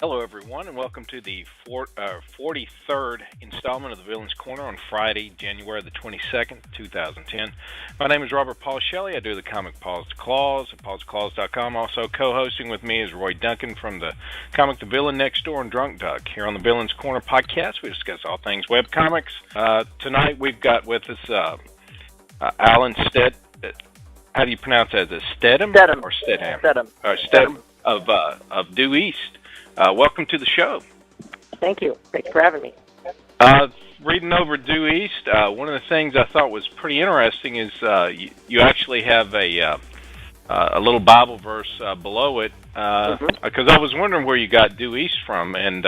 Hello, everyone, and welcome to the 43rd installment of the Villains Corner on Friday, January the 22nd, 2010. My name is Robert Paul Shelley. I do the comic Paws to Claws at pawstoclaws.com. Also co-hosting with me is Roy Duncan from the comic The Villain Next Door and Drunk Duck. Here on the Villains Corner podcast, we discuss all things webcomics. Tonight we've got with us Alan Stead. How do you pronounce that? Is it Stedham? Stedham. Or Stedham? Stedham. Stedham of Due East. Welcome to the show. Thank you. Thanks for having me. Reading over Due East, one of the things I thought was pretty interesting is you actually have a little Bible verse below it, because I was wondering where you got Due East from, and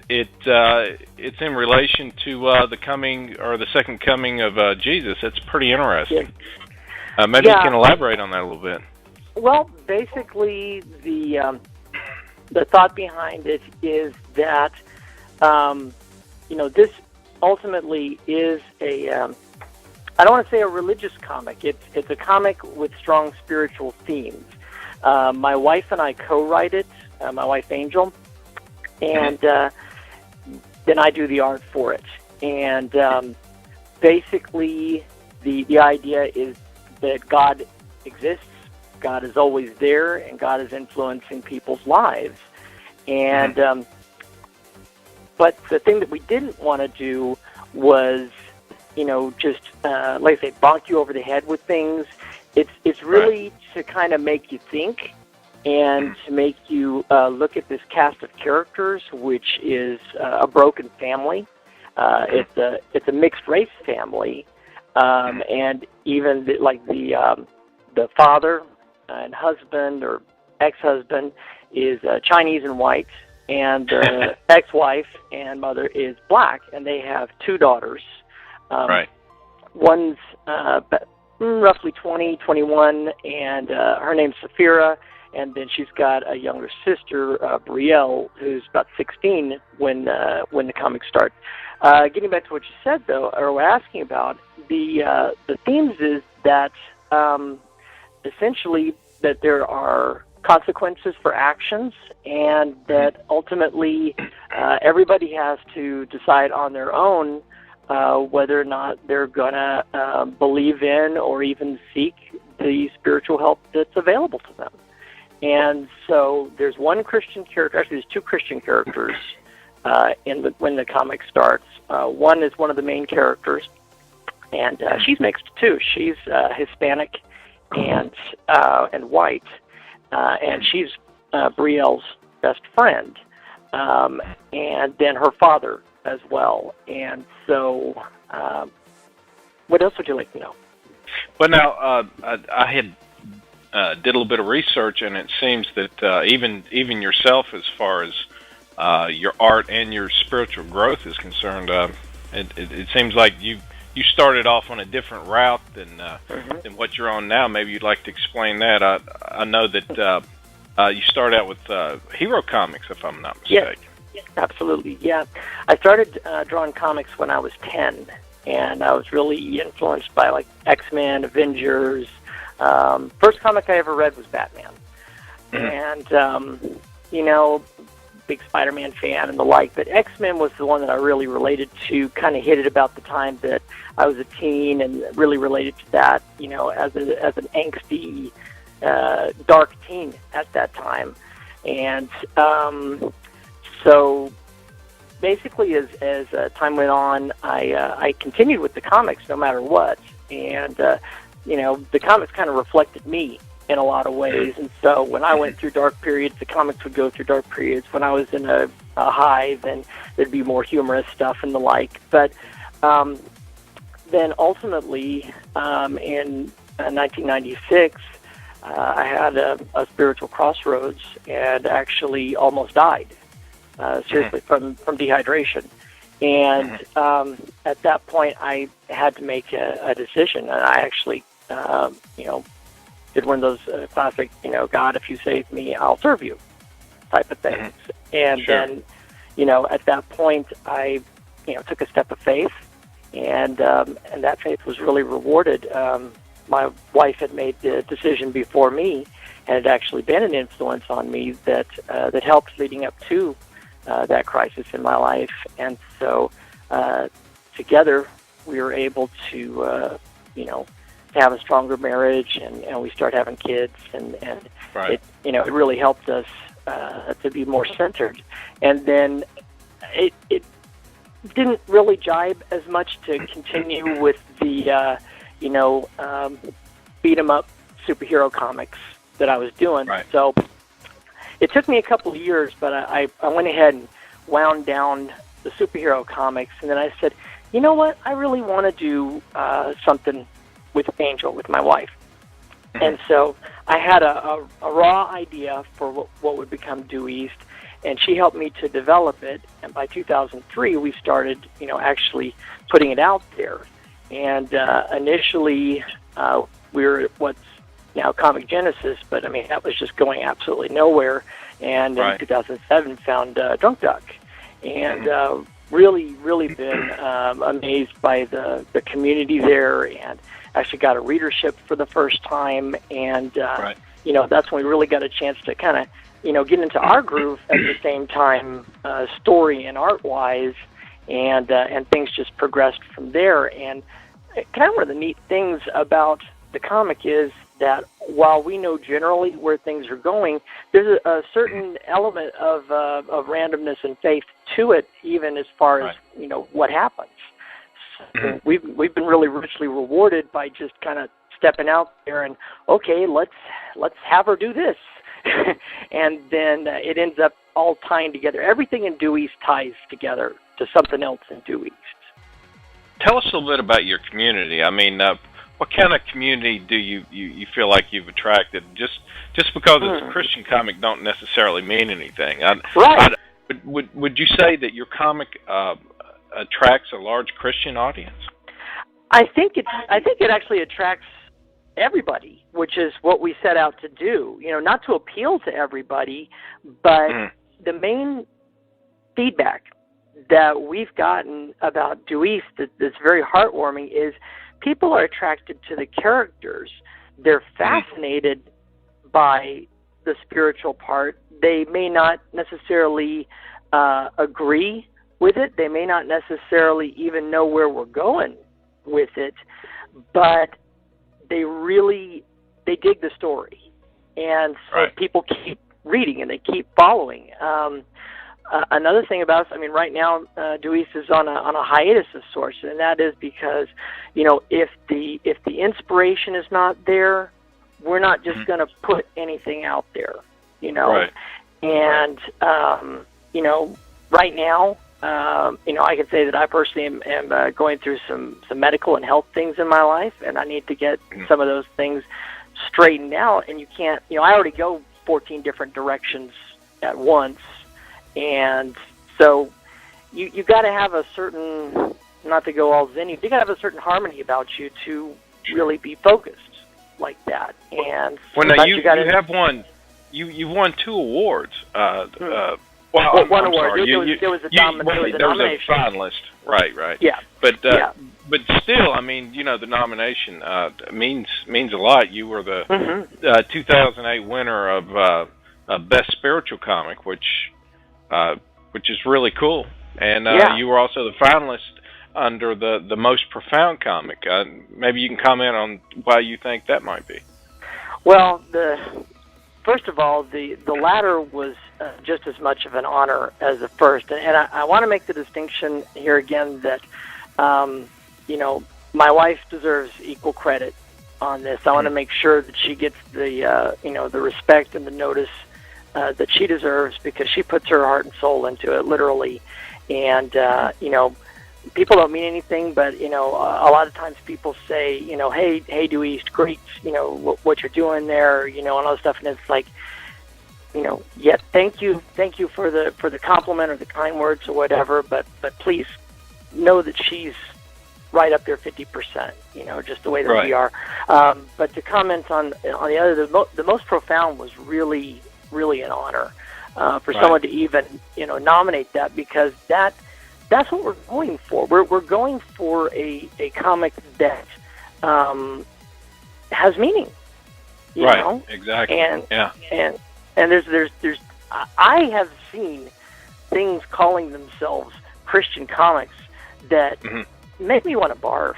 it's in relation to the coming or the second coming of Jesus. It's pretty interesting. Maybe you can elaborate on that a little bit. Well, basically, the thought behind it is that, this ultimately is I don't want to say a religious comic. It's a comic with strong spiritual themes. My wife and I co-write it, my wife Angel, and then I do the art for it. And basically, the idea is that God exists. God is always there, and God is influencing people's lives. And but the thing that we didn't want to do was, just like I say, bonk you over the head with things. It's really to kind of make you think and to make you look at this cast of characters, which is a broken family. It's a mixed race family, and even the father and husband or ex-husband is Chinese and white, and the ex-wife and mother is black, and they have two daughters. One's roughly 20, 21, and her name's Saphira, and then she's got a younger sister, Brielle, who's about 16 when the comic starts. Getting back to what you said, though, or we're asking about, the themes is that essentially that there are consequences for actions, and that ultimately everybody has to decide on their own whether or not they're going to believe in or even seek the spiritual help that's available to them. And so there's one Christian character, actually there's two Christian characters when the comic starts. One is one of the main characters, and she's mixed too. She's Hispanic and white, and she's Brielle's best friend, and then her father as well. And so, what else would you like to know? Well, now I had did a little bit of research, and it seems that even yourself, as far as your art and your spiritual growth is concerned, it seems like you started off on a different route than what you're on now. Maybe you'd like to explain that. I know that you started out with hero comics, if I'm not mistaken. Yes, absolutely. Yeah, I started drawing comics when I was 10, and I was really influenced by like X-Men, Avengers. First comic I ever read was Batman, and big Spider-Man fan and the like, but X-Men was the one that I really related to, kind of hit it about the time that I was a teen, and really related to that, as an angsty, dark teen at that time. And so basically as time went on, I continued with the comics no matter what, and the comics kind of reflected me in a lot of ways. And so when I went through dark periods, the comics would go through dark periods. When I was in a high, then there'd be more humorous stuff and the like. But then ultimately, in 1996, I had a spiritual crossroads and actually almost died, seriously, from dehydration. And at that point, I had to make a decision, and I actually, did one of those classic, God, if you save me, I'll serve you type of things. And then, at that point, I, took a step of faith, and that faith was really rewarded my wife had made the decision before me, and it actually been an influence on me that helped leading up to that crisis in my life. And so together we were able to, have a stronger marriage, and we started having kids, and Right. it really helped us to be more centered. And then it didn't really jibe as much to continue with the beat 'em up superhero comics that I was doing. Right. So it took me a couple of years, but I went ahead and wound down the superhero comics, and then I said, you know what, I really want to do something with Angel, with my wife. And so I had a raw idea for what would become Due East, and she helped me to develop it. And by 2003, we started, actually putting it out there. And initially, we were at what's now Comic Genesis, but I mean, that was just going absolutely nowhere. And in 2007, found Drunk Duck. And really, really been amazed by the community there, and actually got a readership for the first time. And, that's when we really got a chance to kind of, get into our groove at the same time, story and art-wise, and things just progressed from there. And kind of one of the neat things about the comic is that while we know generally where things are going, there's a certain element of randomness and faith to it, even as far as what happens. So we've been really richly rewarded by just kind of stepping out there and, okay, let's have her do this, and then it ends up all tying together. Everything in Due East ties together to something else in Due East. Tell us a little bit about your community. I mean, what kind of community do you feel like you've attracted? Just because it's a Christian comic don't necessarily mean anything. Right. Would you say that your comic attracts a large Christian audience? I think it actually attracts everybody, which is what we set out to do. Not to appeal to everybody, but the main feedback that we've gotten about Due East that's very heartwarming is people are attracted to the characters. They're fascinated by the spiritual part. They may not necessarily agree with it. They may not necessarily even know where we're going with it, but they dig the story. And so people keep reading and they keep following. Another thing about us, I mean, right now, Due East is on a hiatus of sorts, and that is because, if the inspiration is not there, we're not just going to put anything out there, Right. And right now, I can say that I personally am going through some medical and health things in my life, and I need to get some of those things straightened out. And you can't, I already go 14 different directions at once. And so you got to have a certain, not to go all zinny, you got to have a certain harmony about you to really be focused like that. And now you have won. You won 2 awards. One award. There was a nomination. There was a finalist. Right. Yeah. But still, I mean, the nomination means a lot. You were the 2008 winner of Best Spiritual Comic, which is really cool. And you were also the finalist under the Most Profound Comic. Maybe you can comment on why you think that might be. Well, first of all, the latter was just as much of an honor as the first. And I want to make the distinction here again that, my wife deserves equal credit on this. I want to make sure that she gets the respect and the notice that she deserves, because she puts her heart and soul into it, literally. And, people don't mean anything, but, a lot of times people say, hey, Due East, great, what you're doing there, and all this stuff. And it's like, thank you for the compliment or the kind words or whatever, but please know that she's right up there 50%, just the way that we are. But to comment on the other, the Most Profound was really, really an honor for someone to even, nominate that, because that's what we're going for. We're going for a comic that has meaning. You right. know? Exactly. And yeah. and there's I have seen things calling themselves Christian comics that make me want to barf.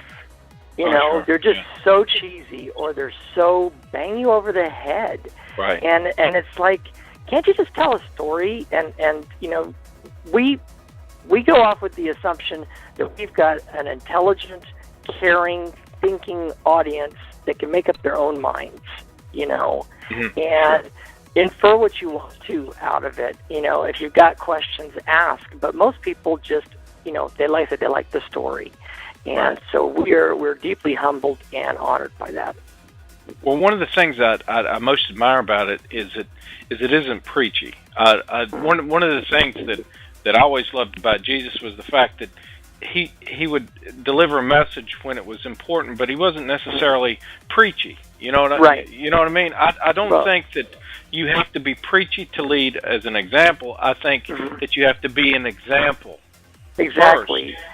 You know, sure. they're just so cheesy, or they're so bang you over the head. Right. And it's like, can't you just tell a story? And you know, we go off with the assumption that we've got an intelligent, caring, thinking audience that can make up their own minds. You know, and infer what you want to out of it. You know, if you've got questions, ask. But most people just, you know, they like the story. And so we're deeply humbled and honored by that. Well, one of the things that I most admire about it is it isn't preachy. One of the things that I always loved about Jesus was the fact that he would deliver a message when it was important, but he wasn't necessarily preachy. You know what I mean? I don't think that you have to be preachy to lead as an example. I think that you have to be an example. Exactly. First.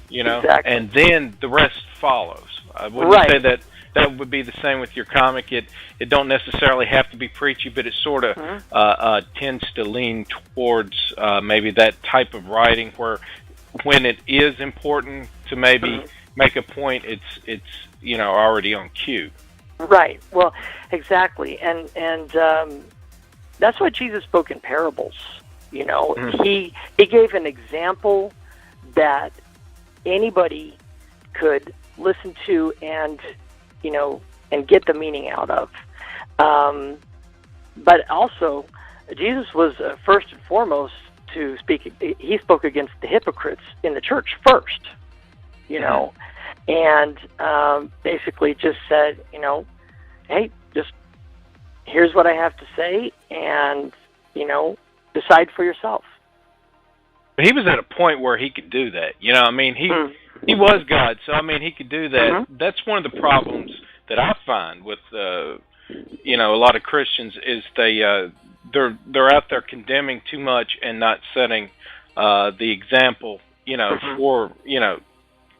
You know, and then the rest follows. I wouldn't say that would be the same with your comic. It don't necessarily have to be preachy, but it sort of tends to lean towards maybe that type of writing where, when it is important to maybe make a point, it's you know, already on cue. Right. Well, exactly, and that's why Jesus spoke in parables. You know, he gave an example that anybody could listen to and, you know, and get the meaning out of. But also, Jesus was first and foremost to speak. He spoke against the hypocrites in the church first, you know, and basically just said, you know, hey, just here's what I have to say, and, you know, decide for yourself. But he was at a point where he could do that. You know, I mean, he was God, so I mean, he could do that. That's one of the problems that I find with you know, a lot of Christians is they're out there condemning too much and not setting the example, you know,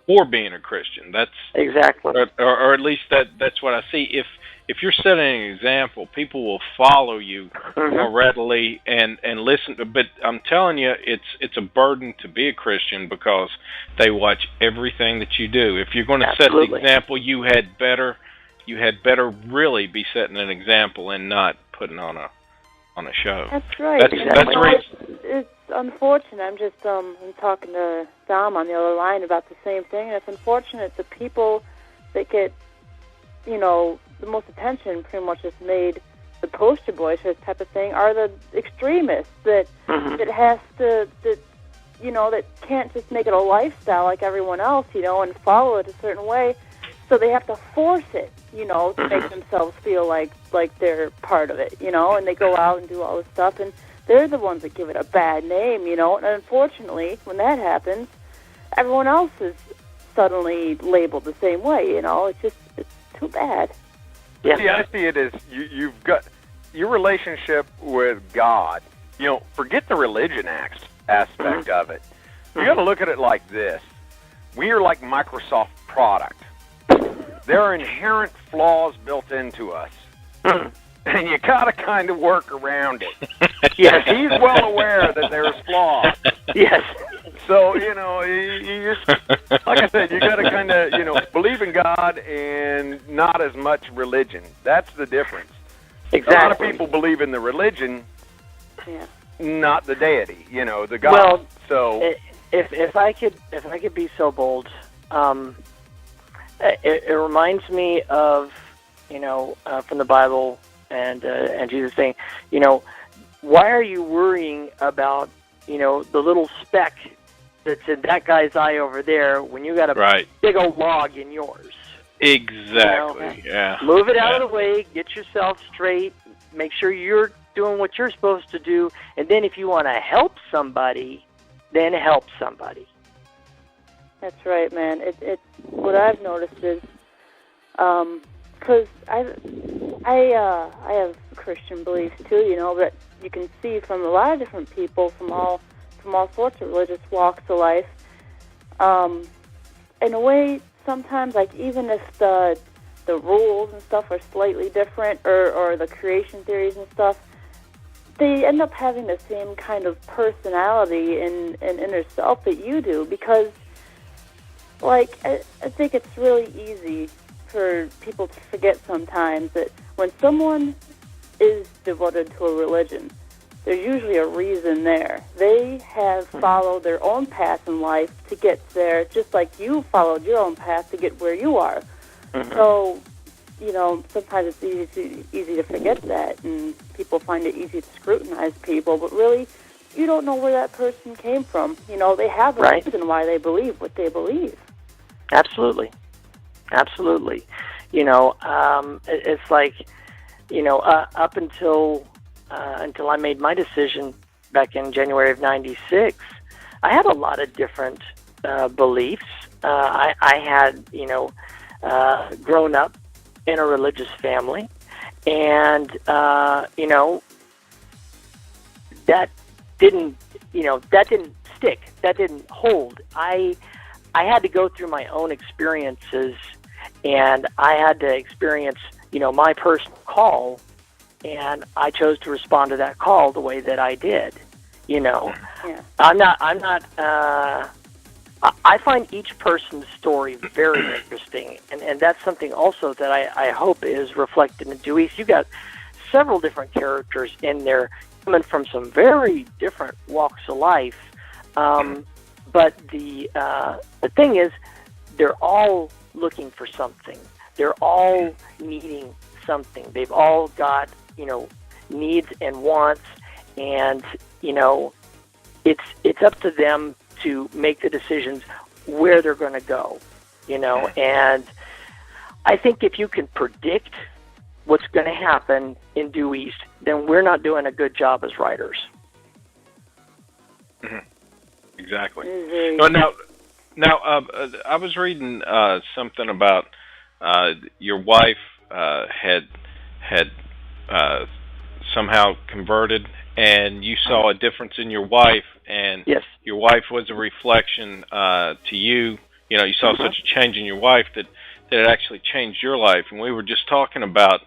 for being a Christian. That's exactly, or at least that's what I see. If you're setting an example, people will follow you more readily and listen. But I'm telling you, it's a burden to be a Christian because they watch everything that you do. If you're going to set the example, you had better really be setting an example and not putting on a show. That's right. That's right. It's unfortunate. I'm just I'm talking to Dom on the other line about the same thing, and it's unfortunate the people that get, you know, the most attention pretty much is made the poster boys for this type of thing are the extremists that has to, that, you know, that can't just make it a lifestyle like everyone else, you know, and follow it a certain way. So they have to force it, you know, to make themselves feel like they're part of it, you know, and they go out and do all this stuff, and they're the ones that give it a bad name, you know, and unfortunately, when that happens, everyone else is suddenly labeled the same way, you know. It's too bad. Yeah. See, I see it as you've got your relationship with God. You know, forget the religion aspect of it. You got to look at it like this. We are like Microsoft product. There are inherent flaws built into us. And you got to kind of work around it. Yes, he's well aware that there's flaws. Yes. So, you know, you just, like I said, you got to kind of, you know, believe in God and not as much religion. That's the difference. Exactly. A lot of people believe in the religion, not the deity, you know, the God. Well, so if I could be so bold, it reminds me of, you know, from the Bible and Jesus saying, you know, why are you worrying about, you know, the little speck that's in that guy's eye over there when you got a big old log in yours? Exactly. You know? Move it out of the way, get yourself straight, make sure you're doing what you're supposed to do, and then if you want to help somebody, then help somebody. That's right, man. It what I've noticed is, because I have Christian beliefs too, you know, but you can see from a lot of different people from all sorts of religious walks of life. In a way, sometimes, like, even if the the rules and stuff are slightly different, or the creation theories and stuff, they end up having the same kind of personality and inner self that you do, because, like, I think it's really easy for people to forget sometimes that when someone is devoted to a religion, there's usually a reason there. They have followed their own path in life to get there, just like you followed your own path to get where you are. Mm-hmm. So, you know, sometimes it's easy to forget that, and people find it easy to scrutinize people, but really, you don't know where that person came from. You know, they have a reason why they believe what they believe. Absolutely. Absolutely. You know, it's like, you know, up until I made my decision back in January of '96, I had a lot of different beliefs. I had, you know, grown up in a religious family, and you know, that didn't stick. That didn't hold. I had to go through my own experiences, and I had to experience, you know, my personal call, and I chose to respond to that call the way that I did. You know, I find each person's story very interesting, and that's something also that I hope is reflected in Due East. You got several different characters in there coming from some very different walks of life, but the thing is, they're all looking for something. They're all needing something. They've all got, you know, needs and wants, and, you know, it's up to them to make the decisions where they're going to go, you know. And I think if you can predict what's going to happen in Due East, then we're not doing a good job as writers. Mm-hmm. Exactly. Mm-hmm. Now, I was reading something about your wife had somehow converted, and you saw a difference in your wife, and yes, your wife was a reflection to you. You know, you saw such a change in your wife that it actually changed your life. And we were just talking about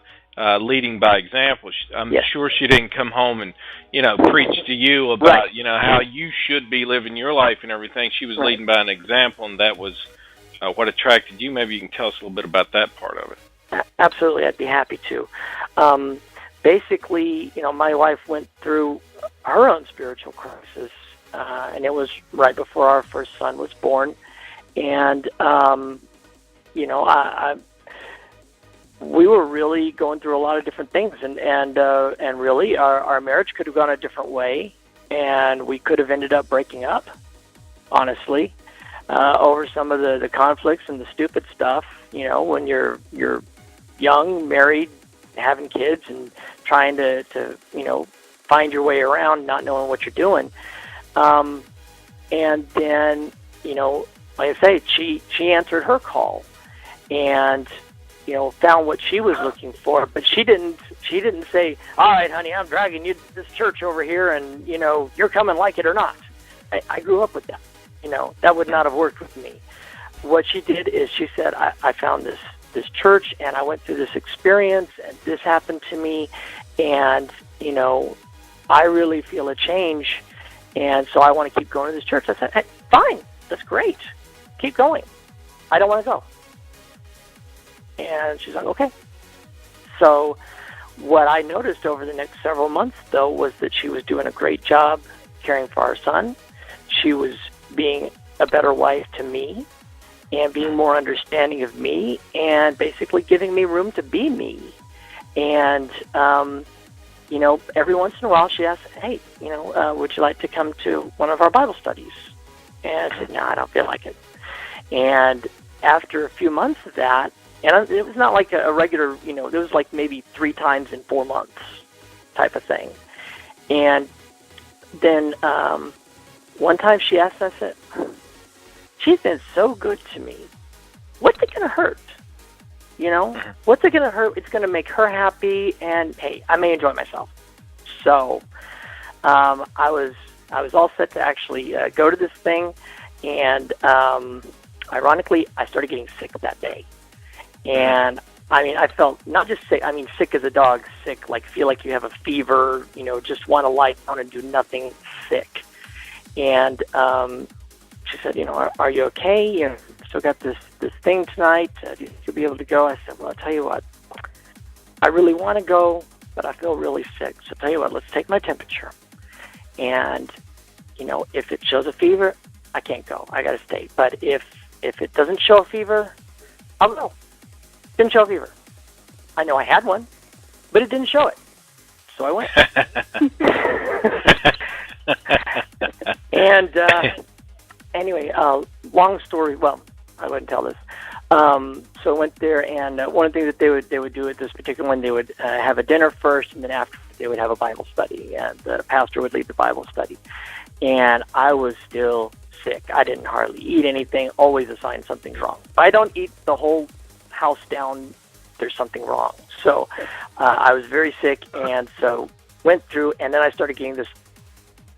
leading by example. I'm sure she didn't come home and, you know, preach to you about, you know, how you should be living your life and everything. She was leading by an example, and that was what attracted you. Maybe you can tell us a little bit about that part of it. Absolutely, I'd be happy to. Basically, you know, my wife went through her own spiritual crisis, and it was right before our first son was born. And, you know, we were really going through a lot of different things, and really our marriage could have gone a different way, and we could have ended up breaking up, honestly, over some of the conflicts and the stupid stuff, you know, when you're young, married, having kids, and trying to you know, find your way around, not knowing what you're doing. And then, you know, like I say, she answered her call, and, you know, found what she was looking for. But she didn't say, "All right, honey, I'm dragging you to this church over here, and, you know, you're coming like it or not." I grew up with that. You know, that would not have worked with me. What she did is she said, I found this church, and I went through this experience, and this happened to me, and, you know, I really feel a change, and so I want to keep going to this church. I said, hey, fine, that's great. Keep going. I don't want to go. And she's like, okay. So what I noticed over the next several months, though, was that she was doing a great job caring for our son. She was being a better wife to me, and being more understanding of me, and basically giving me room to be me. And, you know, every once in a while she asks, hey, you know, would you like to come to one of our Bible studies? And I said, no, I don't feel like it. And after a few months of that, and it was not like a regular, you know, it was like maybe 3 times in 4 months type of thing. And then one time she asked, I said, she's been so good to me. What's it going to hurt? You know, what's it going to hurt? It's going to make her happy, and hey, I may enjoy myself. So I was all set to actually go to this thing, and ironically, I started getting sick that day. And I mean, I felt not just sick. I mean, sick as a dog, sick, like feel like you have a fever, just want to lie down and do nothing, sick. And she said, are you okay? Still got this thing tonight. Do you think you'll be able to go? I said, well, I'll tell you what. I really want to go, but I feel really sick. So I'll tell you what, let's take my temperature. And, if it shows a fever, I can't go. I got to stay. But if it doesn't show a fever, I'll go. Didn't show a fever. I know I had one, but it didn't show it. So I went. And anyway, long story. Well, I wouldn't tell this. So I went there, and one of the things that they would do at this particular one, they would have a dinner first, and then after they would have a Bible study, and the pastor would lead the Bible study. And I was still sick. I didn't hardly eat anything. Always assigned something's wrong. If I don't eat the whole house down, there's something wrong. So I was very sick, and so went through, and then I started getting this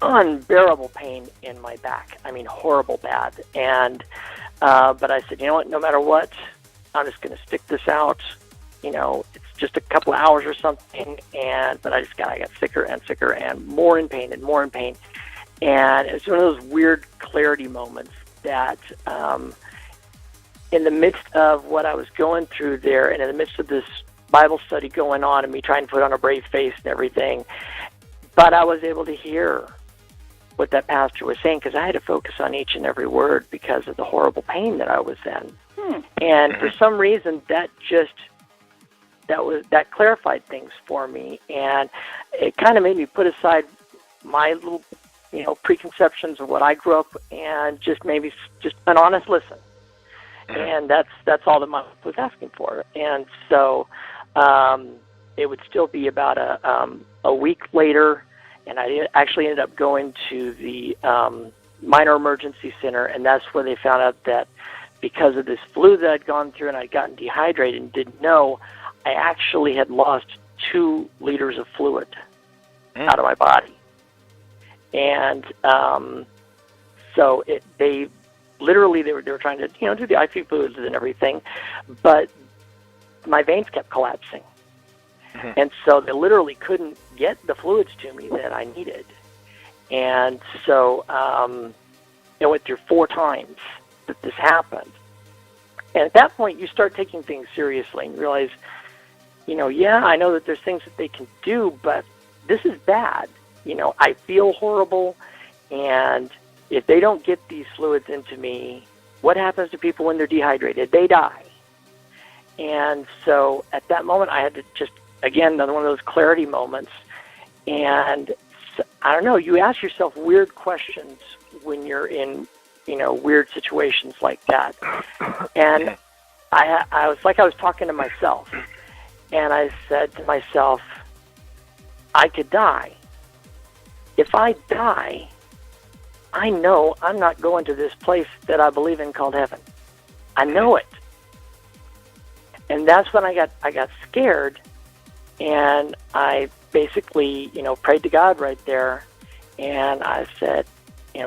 unbearable pain in my back. I mean, horrible bad. And but I said, you know what? No matter what, I'm just going to stick this out. It's just a couple of hours or something. But I got sicker and sicker and more in pain and more in pain. And it's one of those weird clarity moments that in the midst of what I was going through there, and in the midst of this Bible study going on and me trying to put on a brave face and everything, but I was able to hear what that pastor was saying, because I had to focus on each and every word because of the horrible pain that I was in. And for some reason, that clarified things for me, and it kind of made me put aside my little, preconceptions of what I grew up, and just maybe just an honest listen. And that's all that my wife was asking for. And so it would still be about a week later, and I actually ended up going to the minor emergency center, and that's where they found out that because of this flu that I'd gone through and I'd gotten dehydrated and didn't know, I actually had lost 2 liters of fluid out of my body. And so they were trying to do the IV fluids and everything, but my veins kept collapsing. And so they literally couldn't get the fluids to me that I needed. And so it went through 4 times that this happened. And at that point, you start taking things seriously and realize, I know that there's things that they can do, but this is bad. I feel horrible, and if they don't get these fluids into me, what happens to people when they're dehydrated? They die. And so at that moment, I had to just, again, another one of those clarity moments. And so, I don't know, you ask yourself weird questions when you're in, weird situations like that. And I was talking to myself. And I said to myself, I could die. If I die, I know I'm not going to this place that I believe in called heaven. I know it. And that's when I got scared, and I basically, prayed to God right there, and I said,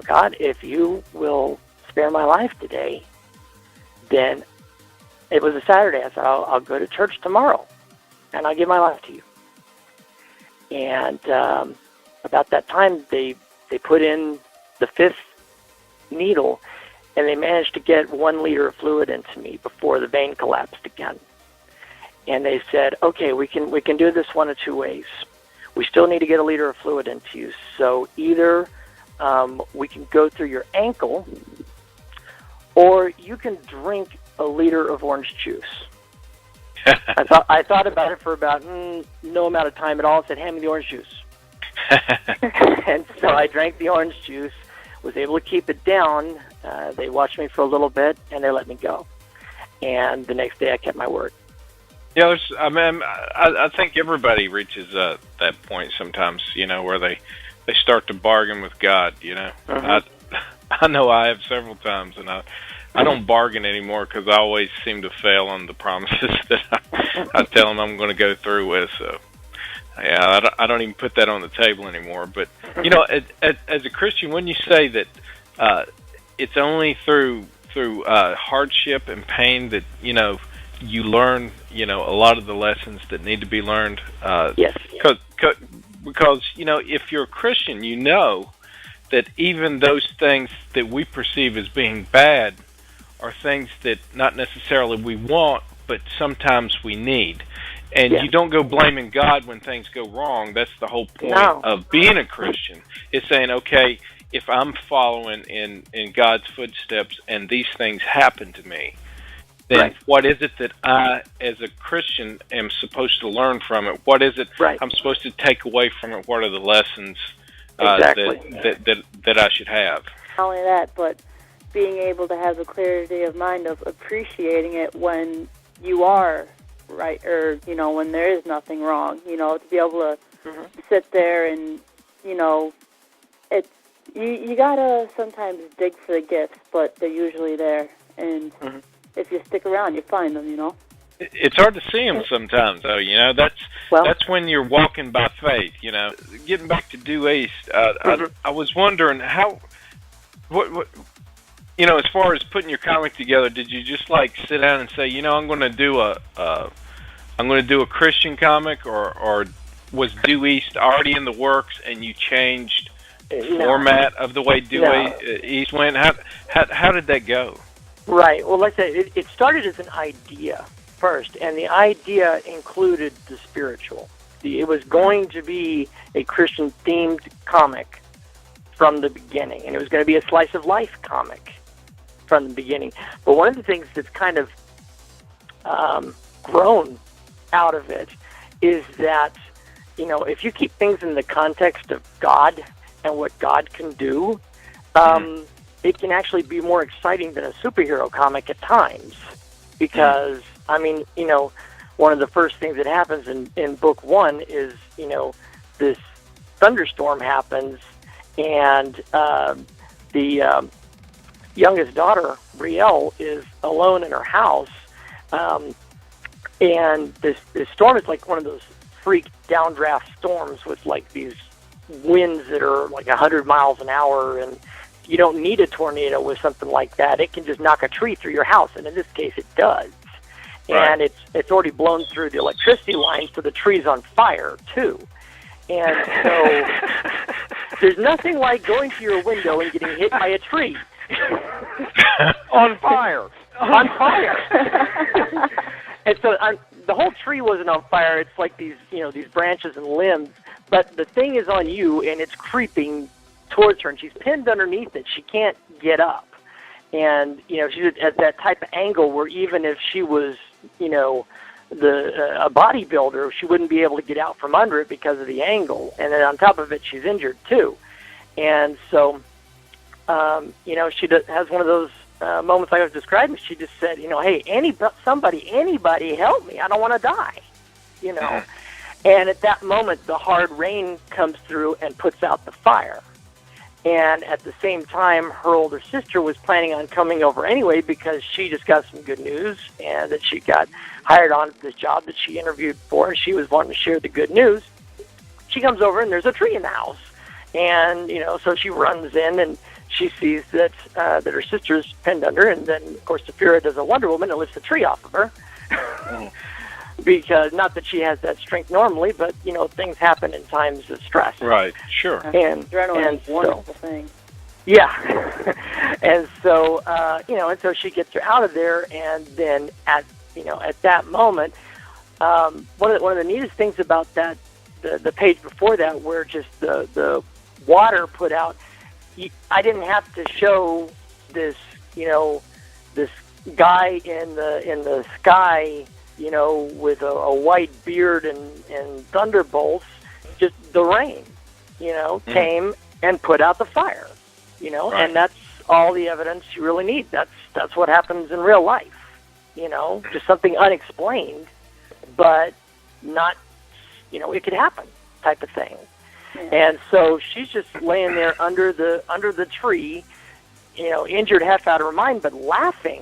God, if you will spare my life today, then it was a Saturday. I said, I'll go to church tomorrow, and I'll give my life to you. And about that time, they put in the 5th needle, and they managed to get 1 liter of fluid into me before the vein collapsed again. And they said, okay, we can do this one of 2 ways. We still need to get 1 liter of fluid into you. So either we can go through your ankle, or you can drink 1 liter of orange juice. I thought about it for about no amount of time at all. I said, hand me the orange juice. And so I drank the orange juice, was able to keep it down. They watched me for a little bit, and they let me go. And the next day I kept my word. Yeah, I think everybody reaches that point sometimes, where they start to bargain with God, I know I have several times, and I don't bargain anymore because I always seem to fail on the promises that I tell them I'm going to go through with. So, yeah, I don't even put that on the table anymore. But, as a Christian, when you say that it's only through hardship and pain that, you learn, a lot of the lessons that need to be learned. Yes. Because if you're a Christian, you know that even those things that we perceive as being bad are things that not necessarily we want, but sometimes we need. And you don't go blaming God when things go wrong. That's the whole point of being a Christian, is saying, okay, if I'm following in God's footsteps and these things happen to me, then what is it that I, as a Christian, am supposed to learn from it? What is it I'm supposed to take away from it? What are the lessons that I should have? Not only that, but being able to have the clarity of mind of appreciating it when you are right, or when there is nothing wrong. To be able to sit there and it's you gotta sometimes dig for the gifts, but they're usually there, and if you stick around, you find them. It's hard to see them sometimes, though. That's when you're walking by faith. Getting back to Due East, I was wondering what as far as putting your comic together, did you just sit down and say, I'm going to do a Christian comic, or was Due East already in the works and you changed the format of the way Due East went? How did that go? Right. Well, like I said, it started as an idea first, and the idea included the spiritual. It was going to be a Christian-themed comic from the beginning, and it was going to be a slice of life comic from the beginning. But one of the things that's kind of grown out of it is that, if you keep things in the context of God and what God can do, it can actually be more exciting than a superhero comic at times. Because, one of the first things that happens in book one is, this thunderstorm happens, and the youngest daughter, Brielle, is alone in her house, and this storm is like one of those freak downdraft storms with these winds that are 100 miles an hour, and you don't need a tornado with something like that. It can just knock a tree through your house, and in this case it does. And it's already blown through the electricity lines, so the tree's on fire too. And so there's nothing like going to your window and getting hit by a tree. On fire. On fire. And so the whole tree wasn't on fire. It's like these branches and limbs. But the thing is on you, and it's creeping towards her, and she's pinned underneath it. She can't get up. And, she's at that type of angle where even if she was, a bodybuilder, she wouldn't be able to get out from under it because of the angle. And then on top of it, she's injured too. And so, she has one of those moments I was describing. She just said, hey, anybody help me. I don't want to die, And at that moment, the hard rain comes through and puts out the fire. And at the same time, her older sister was planning on coming over anyway because she just got some good news and that she got hired on at this job that she interviewed for, and she was wanting to share the good news. She comes over, and there's a tree in the house. And, so she runs in, and she sees that her sister's pinned under, and then, of course, Saphira does a Wonder Woman and lifts the tree off of her. Because, not that she has that strength normally, but, things happen in times of stress. Right, sure. And adrenaline is a wonderful thing. Yeah. And so, and so she gets her out of there, and then at that moment, one of the neatest things about that, the page before that, where just the water put out, I didn't have to show this, this guy in the sky, with a white beard and thunderbolts. Just the rain, came and put out the fire, and that's all the evidence you really need. That's what happens in real life, just something unexplained, but not, it could happen type of thing. Yeah. And so she's just laying there under the tree, injured half out of her mind, but laughing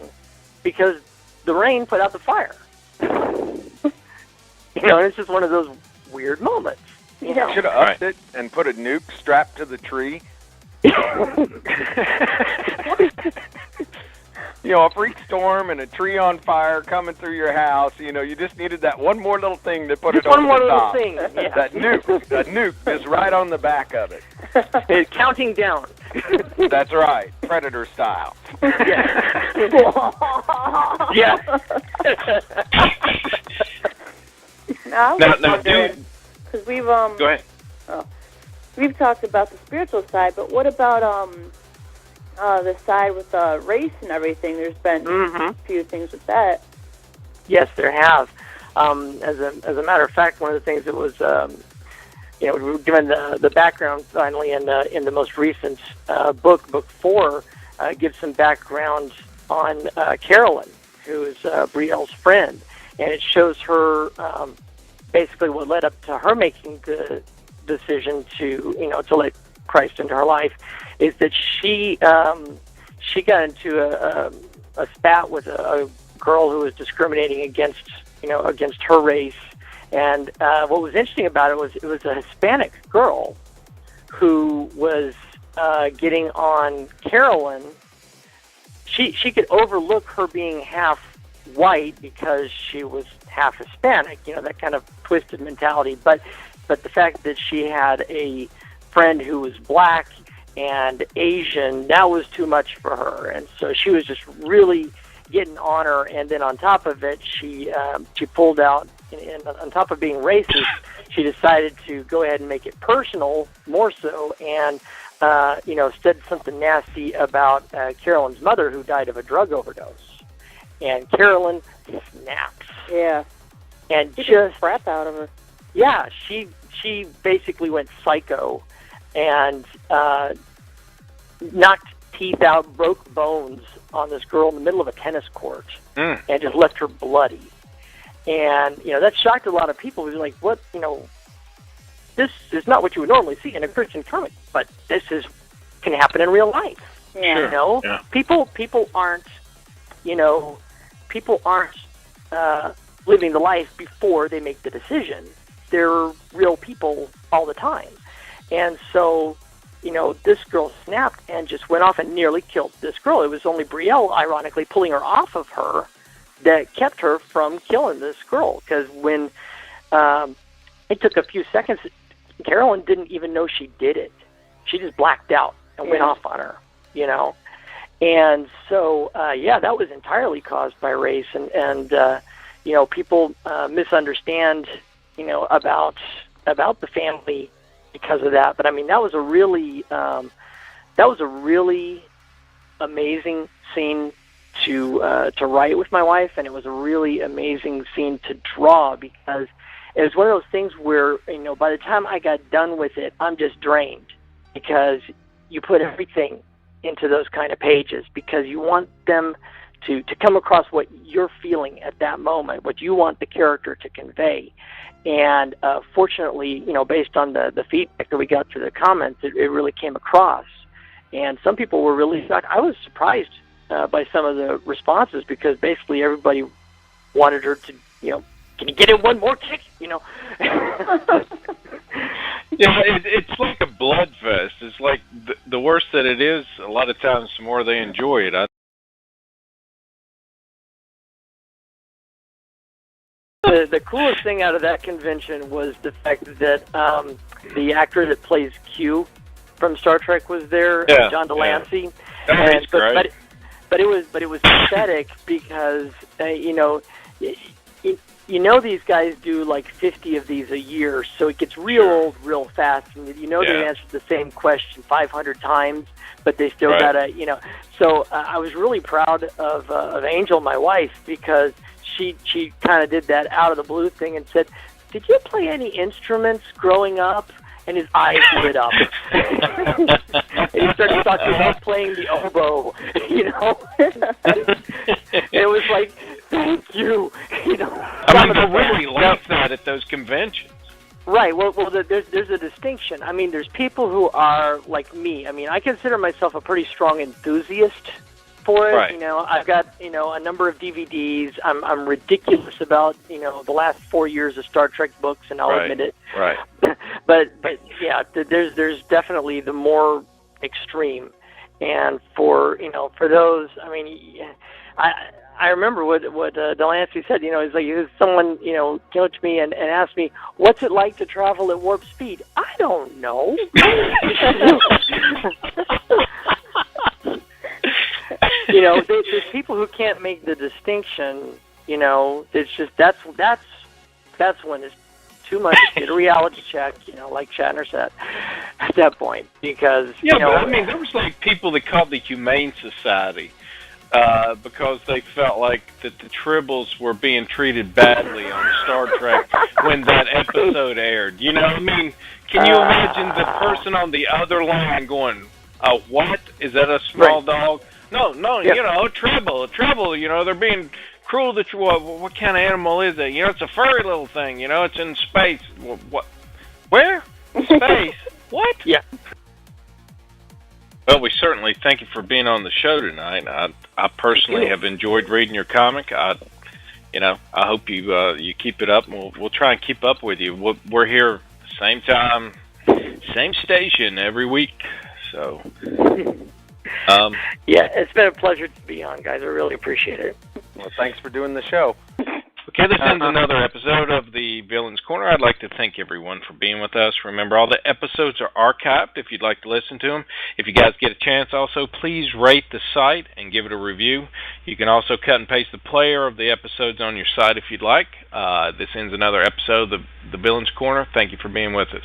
because the rain put out the fire. And it's just one of those weird moments. Should have upped it and put a nuke strapped to the tree. a freak storm and a tree on fire coming through your house. You just needed that one more little thing to put it over the top. One more little thing. Yeah. That nuke is right on the back of it. It's counting down. That's right, Predator style. Yeah. Yeah. Now, because we've Go ahead. We've talked about the spiritual side, but what about the side with race and everything? There's been a few things with that. Yes, there have. As a matter of fact, one of the things that was, we were given the background finally in the most recent book 4, gives some background on Carolyn, who is Brielle's friend, and it shows her basically what led up to her making the decision to let Christ into her life, is that she got into a spat with a girl who was discriminating against her race. And what was interesting about it was a Hispanic girl who was getting on Carolyn. She could overlook her being half white because she was half Hispanic, that kind of twisted mentality. But the fact that she had a friend who was black and Asian, that was too much for her. And so she was just really getting on her. And then on top of it, she pulled out, and on top of being racist, she decided to go ahead and make it personal more so, and said something nasty about Carolyn's mother, who died of a drug overdose. And Carolyn snaps. Yeah. And she just crap out of her. Yeah, she basically went psycho and knocked teeth out, broke bones on this girl in the middle of a tennis court, and just left her bloody. And that shocked a lot of people. Who were like, "What? This is not what you would normally see in a Christian comic, but this can happen in real life." Yeah. Yeah. People aren't living the life before they make the decision. They're real people all the time. And so, this girl snapped and just went off and nearly killed this girl. It was only Brielle, ironically, pulling her off of her that kept her from killing this girl. Because when it took a few seconds, Carolyn didn't even know she did it. She just blacked out and went off on her, And so, that was entirely caused by race. And people misunderstand, about the family because of that. But I mean, that was a really amazing scene to write with my wife, and it was a really amazing scene to draw, because it was one of those things where by the time I got done with it, I'm just drained, because you put everything into those kind of pages, because you want them to come across what you're feeling at that moment, what you want the character to convey. And fortunately, based on the feedback that we got through the comments, it really came across. And some people were really shocked. I was surprised by some of the responses, because basically everybody wanted her to, can you get in one more kick? Yeah, it's like a blood fest. It's like the worse that it is, a lot of times the more they enjoy it. The coolest thing out of that convention was the fact that the actor that plays Q from Star Trek was there, John Delancey. Yeah. But it was pathetic, because these guys do like 50 of these a year, so it gets real old real fast, and they answered the same question 500 times, but they still gotta So I was really proud of Angel, my wife, because she kind of did that out of the blue thing and said, "Did you play any instruments growing up?" And his eyes lit up. And he started talking about playing the oboe, It was like, thank you, I mean, they really like that at those conventions. Right. Well, there's a distinction. I mean, there's people who are like me. I mean, I consider myself a pretty strong enthusiast for it. Right. I've got a number of DVDs. I'm ridiculous about the last 4 years of Star Trek books, and I'll admit it. Right. But yeah, there's definitely the more extreme, And for those, I mean, I remember what Delancey said. It's like someone came to me and asked me, "What's it like to travel at warp speed?" I don't know. There's people who can't make the distinction. It's just that's when it's too much to get a reality check. Like Shatner said at that point, because but I mean, there was like people that called the Humane Society. Because they felt like that the Tribbles were being treated badly on Star Trek when that episode aired. I mean, can you imagine the person on the other line going, what? Is that a small dog? No, a Tribble, they're being cruel to what kind of animal is it? It's a furry little thing, it's in space. What? Where? Space? What? Yeah. Well, we certainly thank you for being on the show tonight. I personally have enjoyed reading your comic. I hope you keep it up. And we'll try and keep up with you. We're here same time, same station every week. So, yeah, it's been a pleasure to be on, guys. I really appreciate it. Well, thanks for doing the show. Okay, this ends another episode of the Villains Corner. I'd like to thank everyone for being with us. Remember, all the episodes are archived if you'd like to listen to them. If you guys get a chance, also, please rate the site and give it a review. You can also cut and paste the player of the episodes on your site if you'd like. This ends another episode of the Villains Corner. Thank you for being with us.